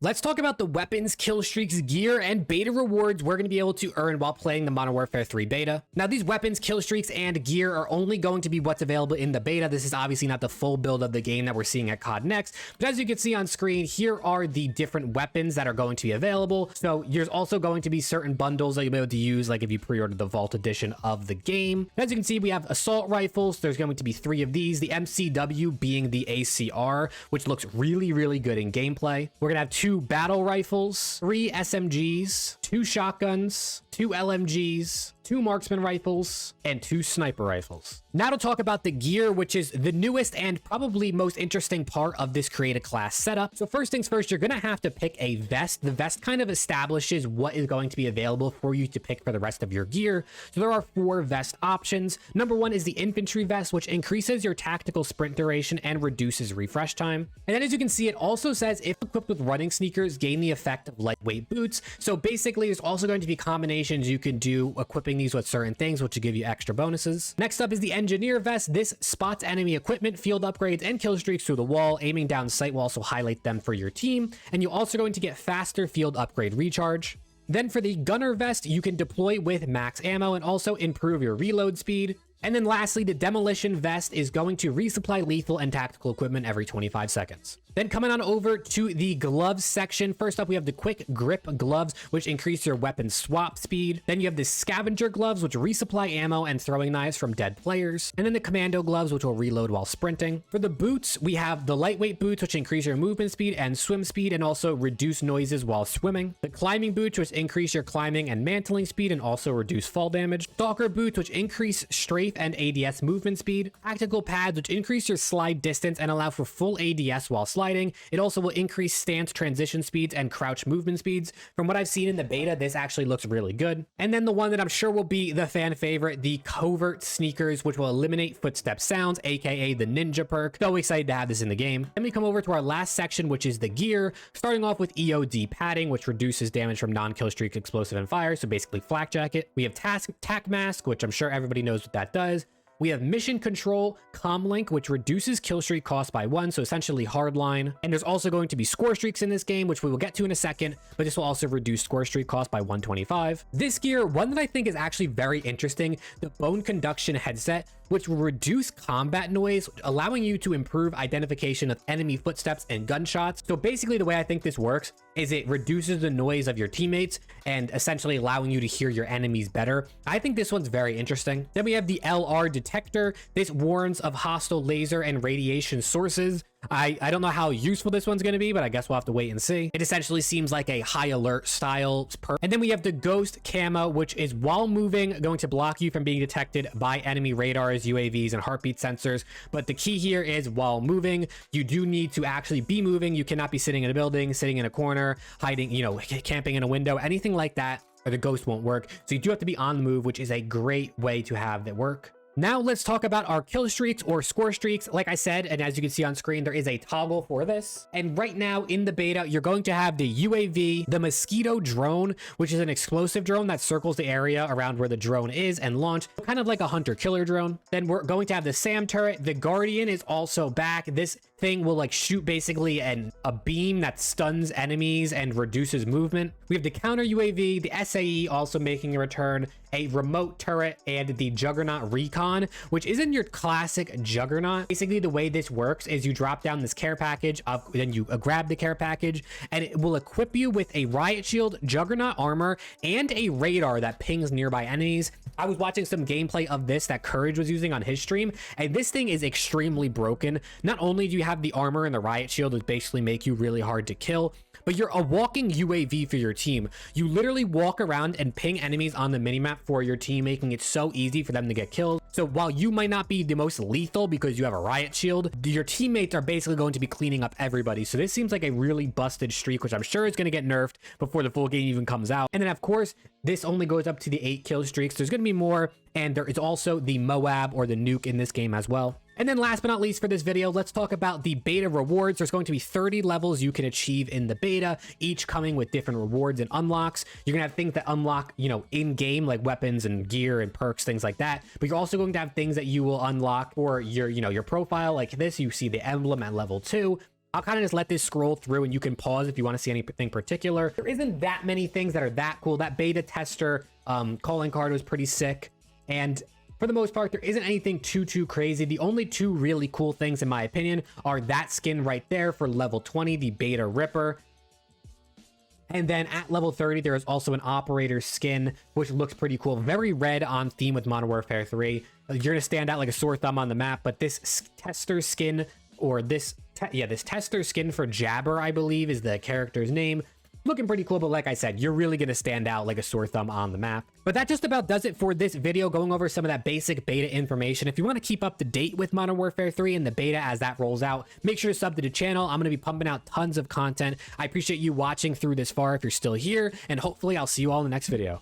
Let's talk about the weapons, kill streaks, gear, and beta rewards we're going to be able to earn while playing the Modern Warfare 3 beta. Now, these weapons, kill streaks, and gear are only going to be what's available in the beta. This is obviously not the full build of the game that we're seeing at COD Next, but as you can see on screen, here are the different weapons that are going to be available. So there's also going to be certain bundles that you'll be able to use, like if you pre-order the Vault edition of the game. As you can see, we have assault rifles. There's going to be 3 of these, the MCW being the ACR, which looks really, really good in gameplay. We're going to have 2 battle rifles, 3 SMGs, 2 shotguns, 2 LMGs, 2 marksman rifles, and 2 sniper rifles. Now to talk about the gear, which is the newest and probably most interesting part of this create a class setup. So first things first, you're gonna have to pick a vest. The vest kind of establishes what is going to be available for you to pick for the rest of your gear. So there are 4 vest options. Number 1 is the infantry vest, which increases your tactical sprint duration and reduces refresh time. And then as you can see, it also says if equipped with running sneakers, gain the effect of lightweight boots. So basically, there's also going to be combinations you can do equipping these with certain things, which will give you extra bonuses. Next up is the engineer vest. This spots enemy equipment, field upgrades, and kill streaks through the wall. Aiming down sight will also highlight them for your team, and you're also going to get faster field upgrade recharge. Then for the gunner vest, you can deploy with max ammo and also improve your reload speed. And then lastly, the demolition vest is going to resupply lethal and tactical equipment every 25 seconds. Then coming on over to the gloves section. First up, we have the quick grip gloves, which increase your weapon swap speed. Then you have the scavenger gloves, which resupply ammo and throwing knives from dead players. And then the commando gloves, which will reload while sprinting. For the boots, we have the lightweight boots, which increase your movement speed and swim speed and also reduce noises while swimming. The climbing boots, which increase your climbing and mantling speed and also reduce fall damage. Stalker boots, which increase strafe and ADS movement speed. Tactical pads, which increase your slide distance and allow for full ADS while sliding. It also will increase stance transition speeds and crouch movement speeds. From what I've seen in the beta, this actually looks really good. And then the one that I'm sure will be the fan favorite, the covert sneakers, which will eliminate footstep sounds, aka the ninja perk. So excited to have this in the game. Then we come over to our last section, which is the gear, starting off with EOD padding, which reduces damage from non-kill streak explosive and fire, so basically flak jacket. We have tac mask, which I'm sure everybody knows what that does. We have mission control comlink, which reduces kill streak cost by 1, so essentially hardline. And there's also going to be score streaks in this game, which we will get to in a second, but this will also reduce score streak cost by 125. This gear, one that I think is actually very interesting, the bone conduction headset, which will reduce combat noise, allowing you to improve identification of enemy footsteps and gunshots. So basically the way I think this works is it reduces the noise of your teammates and essentially allowing you to hear your enemies better. I think this one's very interesting. Then we have the LR detector. This warns of hostile laser and radiation sources. I don't know how useful this one's going to be, but I guess we'll have to wait and see. It essentially seems like a high alert style perk. And then we have the ghost camo, which is while moving going to block you from being detected by enemy radars, UAVs, and heartbeat sensors. But the key here is while moving, you do need to actually be moving. You cannot be sitting in a building, sitting in a corner, hiding, camping in a window, anything like that, or the ghost won't work. So you do have to be on the move, which is a great way to have that work. Now let's talk about our kill streaks or score streaks. Like I said, and as you can see on screen, there is a toggle for this. And right now in the beta, you're going to have the UAV, the Mosquito drone, which is an explosive drone that circles the area around where the drone is and launch, kind of like a hunter-killer drone. Then we're going to have the SAM turret. The Guardian is also back. This thing will like shoot basically a beam that stuns enemies and reduces movement. We have the counter UAV, the SAE also making a return, a remote turret, and the Juggernaut Recon, which isn't your classic Juggernaut. Basically, the way this works is you drop down this care package, then you grab the care package, and it will equip you with a riot shield, Juggernaut armor, and a radar that pings nearby enemies. I was watching some gameplay of this that Courage was using on his stream, and this thing is extremely broken. Not only do you have the armor and the riot shield, which basically make you really hard to kill, but you're a walking UAV for your team. You literally walk around and ping enemies on the minimap for your team, making it so easy for them to get killed. So while you might not be the most lethal because you have a riot shield, your teammates are basically going to be cleaning up everybody. So this seems like a really busted streak, which I'm sure is going to get nerfed before the full game even comes out. And then of course, this only goes up to the 8 kill streaks. There's going to be more, and there is also the Moab or the nuke in this game as well. And then last but not least for this video, let's talk about the beta rewards. There's going to be 30 levels you can achieve in the beta, each coming with different rewards and unlocks. You're gonna have things that unlock, in game, like weapons and gear and perks, things like that. But you're also going to have things that you will unlock for your profile, like this. You see the emblem at level 2. I'll kind of just let this scroll through and you can pause if you want to see anything particular. There isn't that many things that are that cool. That beta tester calling card was pretty sick. And for the most part, there isn't anything too crazy. The only two really cool things, in my opinion, are that skin right there for level 20, the Beta Ripper. And then at level 30, there is also an operator skin, which looks pretty cool. Very red on theme with Modern Warfare 3. You're going to stand out like a sore thumb on the map, but this tester skin, or this tester skin for Jabber, I believe is the character's name. Looking pretty cool, but like I said, you're really going to stand out like a sore thumb on the map. But that just about does it for this video, going over some of that basic beta information. If you want to keep up to date with Modern Warfare 3 and the beta as that rolls out, make sure to sub to the channel. I'm going to be pumping out tons of content. I appreciate you watching through this far if you're still here, and hopefully I'll see you all in the next video.